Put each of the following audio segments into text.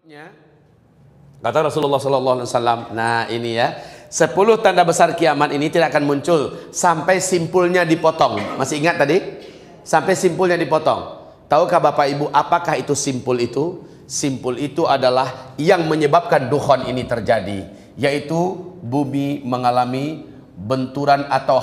Ya. Kata Rasulullah SAW, nah ini ya, 10 tanda besar kiamat ini tidak akan muncul sampai simpulnya dipotong. Masih ingat tadi? Sampai simpulnya dipotong. Tahukah Bapak Ibu apakah itu simpul itu? Simpul itu adalah yang menyebabkan dukhon ini terjadi, yaitu bumi mengalami benturan atau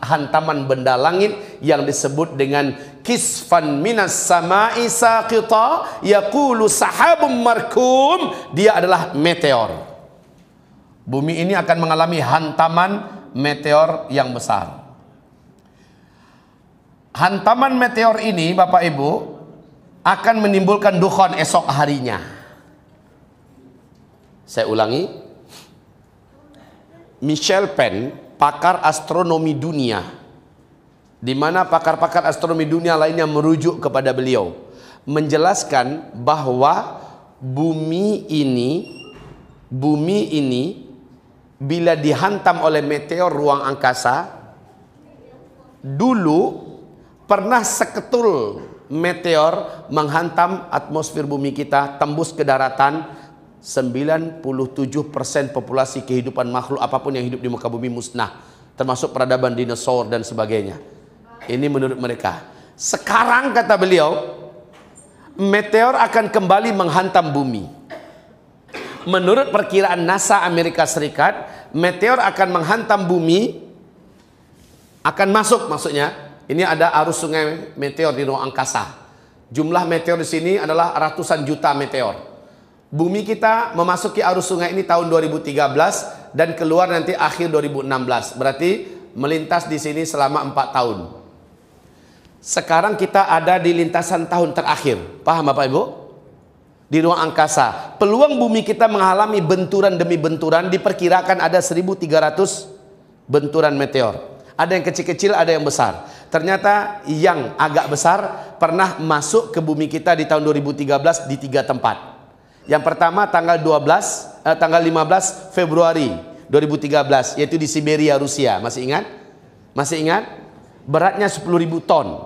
hantaman benda langit yang disebut dengan kisfan minas sama'i saqita yaqulu sahabum markum. Dia adalah meteor. Bumi ini akan mengalami hantaman meteor yang besar. Hantaman meteor ini Bapak Ibu akan menimbulkan dukhon esok harinya. Saya ulangi, Michel Penn, pakar astronomi dunia, di mana pakar-pakar astronomi dunia lainnya merujuk kepada beliau, menjelaskan bahwa bumi ini bila dihantam oleh meteor ruang angkasa, dulu pernah seketul meteor menghantam atmosfer bumi kita, tembus ke daratan. 97% populasi kehidupan makhluk apapun yang hidup di muka bumi musnah, termasuk peradaban dinosaur dan sebagainya. Ini menurut mereka. Sekarang kata beliau, meteor akan kembali menghantam bumi. Menurut perkiraan NASA Amerika Serikat, meteor akan menghantam bumi, akan masuk, maksudnya ini ada arus sungai meteor di ruang angkasa. Jumlah meteor di sini adalah ratusan juta meteor. Bumi kita memasuki arus sungai ini tahun 2013 dan keluar nanti akhir 2016. Berarti melintas di sini selama 4 tahun. Sekarang kita ada di lintasan tahun terakhir. Paham Bapak Ibu? Di ruang angkasa. Peluang bumi kita mengalami benturan demi benturan, diperkirakan ada 1.300 benturan meteor. Ada yang kecil-kecil, ada yang besar. Ternyata yang agak besar pernah masuk ke bumi kita di tahun 2013 di 3 tempat. Yang pertama tanggal 15 Februari 2013, yaitu di Siberia, Rusia. Masih ingat? Masih ingat? Beratnya 10.000 ton.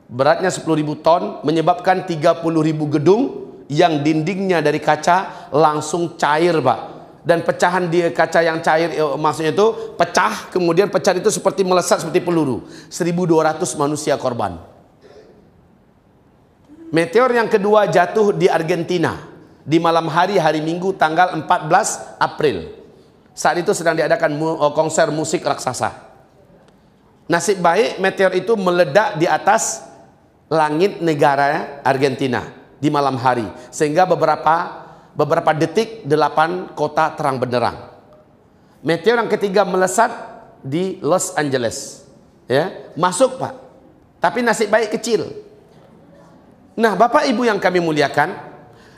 Beratnya 10.000 ton menyebabkan 30.000 gedung yang dindingnya dari kaca langsung cair, Pak. Dan pecahan di kaca yang cair, maksudnya itu pecah, kemudian pecahan itu seperti melesat seperti peluru. 1.200 manusia korban. Meteor yang kedua jatuh di Argentina di malam hari Minggu tanggal 14 April. Saat itu sedang diadakan konser musik raksasa. Nasib baik meteor itu meledak di atas langit negara Argentina di malam hari, sehingga beberapa detik 8 kota terang benderang. Meteor yang ketiga melesat di Los Angeles, ya, masuk Pak, tapi nasib baik kecil. Nah Bapak Ibu yang kami muliakan,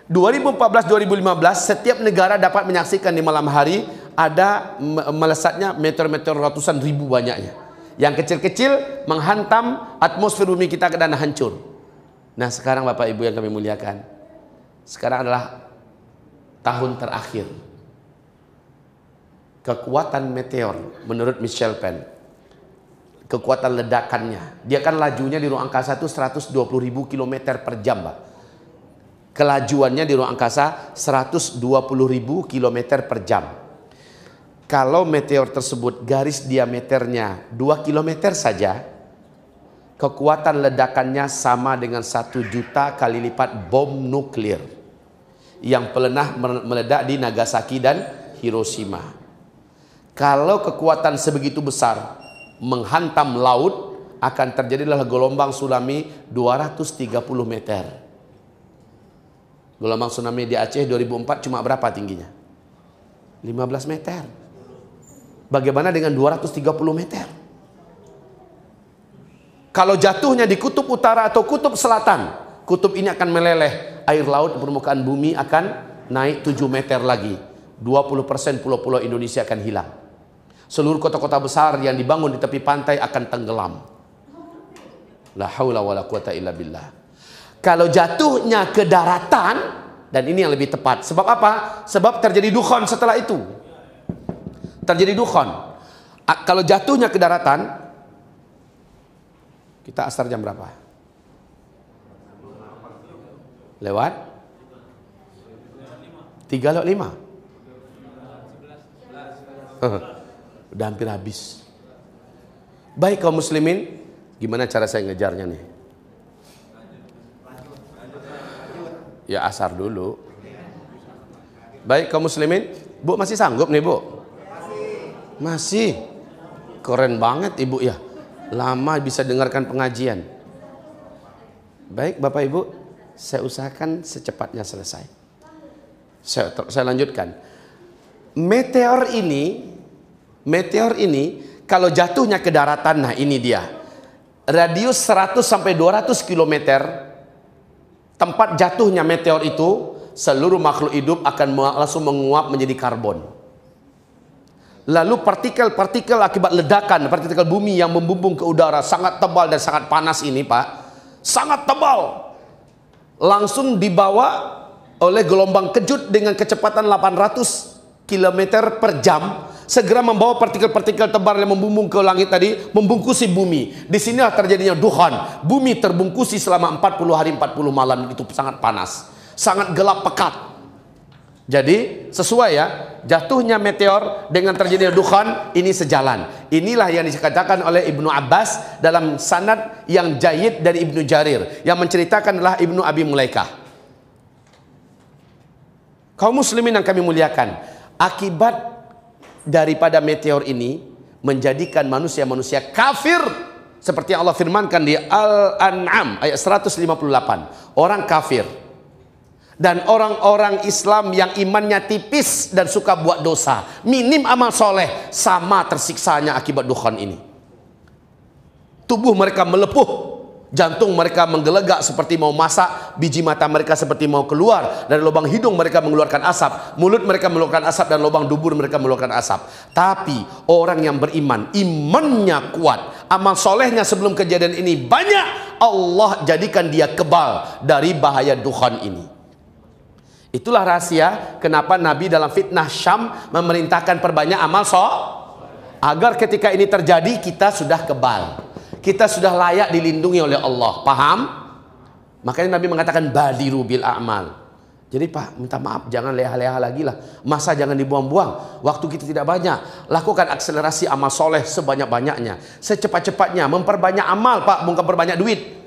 2014-2015 setiap negara dapat menyaksikan di malam hari ada melesatnya meteor-meteor ratusan ribu banyaknya. Yang kecil-kecil menghantam atmosfer bumi kita dan hancur. Nah sekarang Bapak Ibu yang kami muliakan, sekarang adalah tahun terakhir. Kekuatan meteor menurut Michel Penn, kekuatan ledakannya, dia kan lajunya di ruang angkasa itu 120.000 km per jam, Pak. Kelajuannya di ruang angkasa 120.000 km per jam. Kalau meteor tersebut garis diameternya 2 km saja, kekuatan ledakannya sama dengan 1 juta kali lipat bom nuklir yang pernah meledak di Nagasaki dan Hiroshima. Kalau kekuatan sebegitu besar menghantam laut, akan terjadilah gelombang tsunami 230 meter. Gelombang tsunami di Aceh 2004 cuma berapa tingginya? 15 meter. Bagaimana dengan 230 meter? Kalau jatuhnya di kutub utara atau kutub selatan, kutub ini akan meleleh, air laut di permukaan bumi akan naik 7 meter lagi. 20% pulau-pulau Indonesia akan hilang. Seluruh kota-kota besar yang dibangun di tepi pantai akan tenggelam. La haula wala quwata illa billah. Kalau jatuhnya ke daratan, dan ini yang lebih tepat. Sebab apa? Sebab terjadi dukhon setelah itu. Terjadi dukhon. Kalau jatuhnya ke daratan, kita asar jam berapa? Lewat 3/5. Udah hampir habis. Baik kaum muslimin, gimana cara saya ngejarnya nih? Ya asar dulu. Baik kaum muslimin, Bu masih sanggup nih Bu? Masih. Keren banget Ibu ya. Lama bisa dengarkan pengajian. Baik Bapak Ibu, saya usahakan secepatnya selesai. Saya lanjutkan. Meteor ini kalau jatuhnya ke daratan, nah ini dia. Radius 100 sampai 200 km tempat jatuhnya meteor itu, seluruh makhluk hidup akan langsung menguap menjadi karbon. Lalu partikel-partikel akibat ledakan, partikel bumi yang membumbung ke udara sangat tebal dan sangat panas ini Pak, sangat tebal, langsung dibawa oleh gelombang kejut dengan kecepatan 800 km per jam, segera membawa partikel-partikel tebal yang membumbung ke langit tadi, membungkusi bumi. Disinilah terjadinya duhan. Bumi terbungkusi selama 40 hari 40 malam, itu sangat panas, sangat gelap pekat. Jadi sesuai ya, jatuhnya meteor dengan terjadinya duhan, ini sejalan. Inilah yang dikatakan oleh Ibnu Abbas dalam sanad yang jayyid dari Ibnu Jarir, yang menceritakan adalah Ibnu Abi Mulaikah. Kaum muslimin yang kami muliakan, akibat daripada meteor ini menjadikan manusia-manusia kafir, seperti yang Allah firmankan di Al-An'am ayat 158. Orang kafir dan orang-orang Islam yang imannya tipis dan suka buat dosa, minim amal soleh, sama tersiksanya akibat dukhan ini. Tubuh mereka melepuh, jantung mereka menggelegak seperti mau masak, biji mata mereka seperti mau keluar, dari lubang hidung mereka mengeluarkan asap, mulut mereka mengeluarkan asap, dan lubang dubur mereka mengeluarkan asap. Tapi orang yang beriman, imannya kuat, amal solehnya sebelum kejadian ini banyak, Allah jadikan dia kebal dari bahaya dukhan ini. Itulah rahasia kenapa Nabi dalam fitnah Syam memerintahkan perbanyak amal agar ketika ini terjadi kita sudah kebal, kita sudah layak dilindungi oleh Allah. Paham? Makanya Nabi mengatakan badiru bil a'mal. Jadi Pak, minta maaf, jangan leha-leha lagi lah. Masa jangan dibuang-buang, waktu kita tidak banyak. Lakukan akselerasi amal soleh sebanyak-banyaknya, secepat-cepatnya. Memperbanyak amal Pak, bukan perbanyak duit.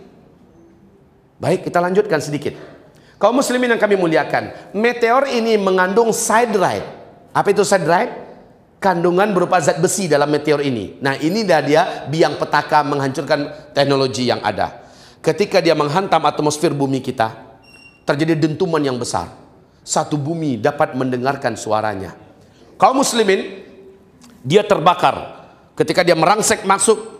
Baik, kita lanjutkan sedikit. Kaum muslimin yang kami muliakan, meteor ini mengandung siderite. Apa itu siderite? Kandungan berupa zat besi dalam meteor ini. Nah, ini dia biang petaka menghancurkan teknologi yang ada. Ketika dia menghantam atmosfer bumi kita, terjadi dentuman yang besar. Satu bumi dapat mendengarkan suaranya. Kaum muslimin, dia terbakar. Ketika dia merangsek masuk,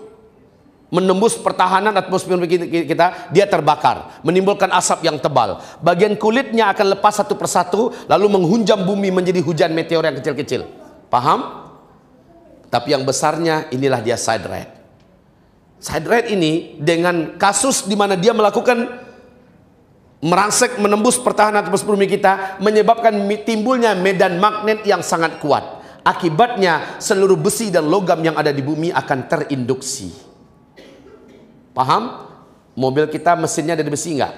menembus pertahanan atmosfer kita, dia terbakar, menimbulkan asap yang tebal. Bagian kulitnya akan lepas satu persatu, lalu menghunjam bumi menjadi hujan meteor yang kecil-kecil. Paham? Tapi yang besarnya inilah dia siderite. Siderite ini dengan kasus di mana dia melakukan merangsek menembus pertahanan atmosfer bumi kita, menyebabkan timbulnya medan magnet yang sangat kuat. Akibatnya seluruh besi dan logam yang ada di bumi akan terinduksi. Paham? Mobil kita mesinnya dari besi enggak?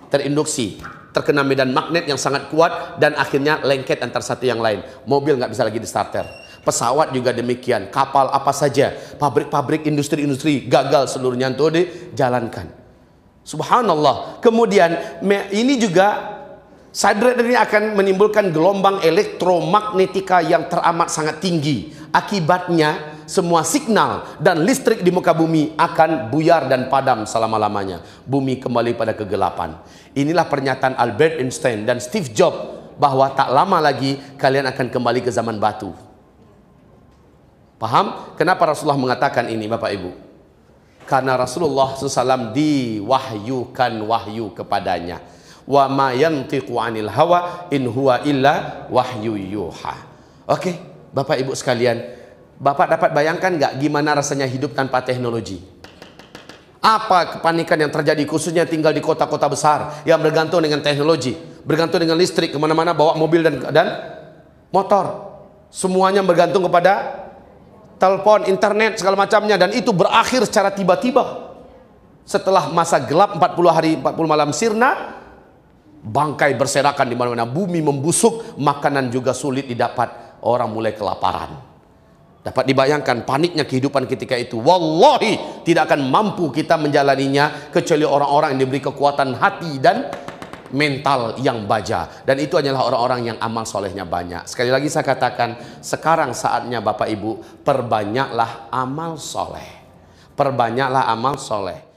Terinduksi, terkena medan magnet yang sangat kuat, dan akhirnya lengket antar satu yang lain. Mobil nggak bisa lagi di starter. Pesawat juga demikian, kapal apa saja, pabrik-pabrik, industri-industri gagal seluruhnya untuk dijalankan. Subhanallah. Kemudian ini juga siderite ini akan menimbulkan gelombang elektromagnetika yang teramat sangat tinggi. Akibatnya semua signal dan listrik di muka bumi akan buyar dan padam selama-lamanya. Bumi kembali pada kegelapan. Inilah pernyataan Albert Einstein dan Steve Jobs bahwa tak lama lagi kalian akan kembali ke zaman batu. Paham? Kenapa Rasulullah mengatakan ini Bapak Ibu? Karena Rasulullah SAW diwahyukan wahyu kepadanya. Wa ma yantiqu 'anil hawa in huwa illa wahyu yuha. Oke, Bapak Ibu sekalian, Bapak dapat bayangkan nggak gimana rasanya hidup tanpa teknologi? Apa kepanikan yang terjadi khususnya tinggal di kota-kota besar yang bergantung dengan teknologi, bergantung dengan listrik, kemana-mana bawa mobil dan motor. Semuanya bergantung kepada telepon, internet, segala macamnya, dan itu berakhir secara tiba-tiba. Setelah masa gelap 40 hari 40 malam sirna, Bangkai berserakan di mana-mana, bumi membusuk, makanan juga sulit didapat, orang mulai kelaparan. Dapat dibayangkan paniknya kehidupan ketika itu. Wallahi tidak akan mampu kita menjalaninya kecuali orang-orang yang diberi kekuatan hati dan mental yang baja. Dan itu hanyalah orang-orang yang amal solehnya banyak. Sekali lagi saya katakan, sekarang saatnya Bapak Ibu, perbanyaklah amal soleh. Perbanyaklah amal soleh.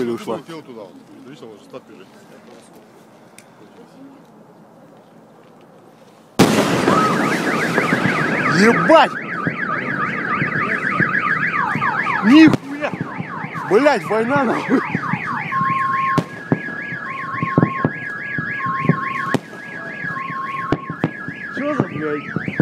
Что ли ушла? Ебать! Нихуя! Блять, война нахуй! Что за блядь?